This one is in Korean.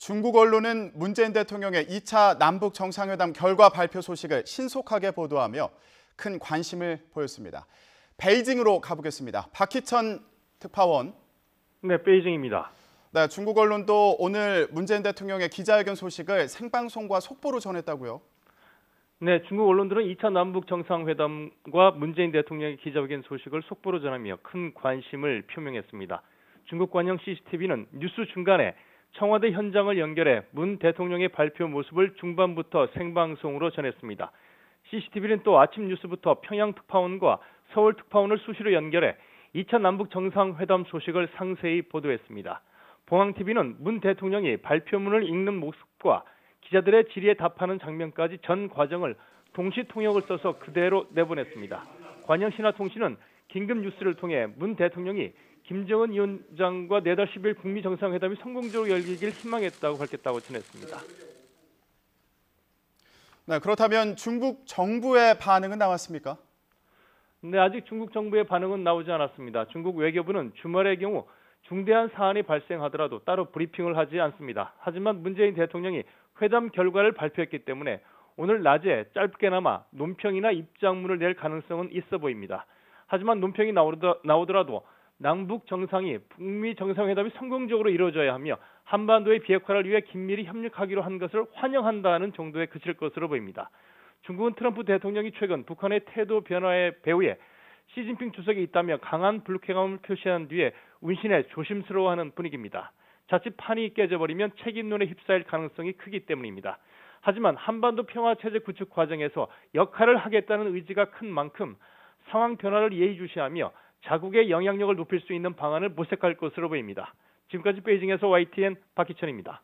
중국 언론은 문재인 대통령의 2차 남북 정상회담 결과 발표 소식을 신속하게 보도하며 큰 관심을 보였습니다. 베이징으로 가보겠습니다. 박희천 특파원. 네, 베이징입니다. 네, 중국 언론도 오늘 문재인 대통령의 기자회견 소식을 생방송과 속보로 전했다고요? 네, 중국 언론들은 2차 남북 정상회담과 문재인 대통령의 기자회견 소식을 속보로 전하며 큰 관심을 표명했습니다. 중국 관영 CCTV는 뉴스 중간에 청와대 현장을 연결해 문 대통령의 발표 모습을 중반부터 생방송으로 전했습니다. CCTV는 또 아침 뉴스부터 평양 특파원과 서울 특파원을 수시로 연결해 2차 남북 정상회담 소식을 상세히 보도했습니다. 봉황TV는 문 대통령이 발표문을 읽는 모습과 기자들의 질의에 답하는 장면까지 전 과정을 동시 통역을 써서 그대로 내보냈습니다. 관영신화통신은 긴급 뉴스를 통해 문 대통령이 김정은 위원장과 내달 10일 북미 정상회담이 성공적으로 열리길 희망했다고 밝혔다고 전했습니다. 네, 그렇다면 중국 정부의 반응은 나왔습니까? 네, 아직 중국 정부의 반응은 나오지 않았습니다. 중국 외교부는 주말의 경우 중대한 사안이 발생하더라도 따로 브리핑을 하지 않습니다. 하지만 문재인 대통령이 회담 결과를 발표했기 때문에 오늘 낮에 짧게나마 논평이나 입장문을 낼 가능성은 있어 보입니다. 하지만 논평이 나오더라도 남북 정상이 북미 정상회담이 성공적으로 이루어져야 하며 한반도의 비핵화를 위해 긴밀히 협력하기로 한 것을 환영한다는 정도에 그칠 것으로 보입니다. 중국은 트럼프 대통령이 최근 북한의 태도 변화의 배후에 시진핑 주석이 있다며 강한 불쾌감을 표시한 뒤에 운신에 조심스러워하는 분위기입니다. 자칫 판이 깨져버리면 책임론에 휩싸일 가능성이 크기 때문입니다. 하지만 한반도 평화체제 구축 과정에서 역할을 하겠다는 의지가 큰 만큼 상황 변화를 예의주시하며 자국의 영향력을 높일 수 있는 방안을 모색할 것으로 보입니다. 지금까지 베이징에서 YTN 박희천입니다.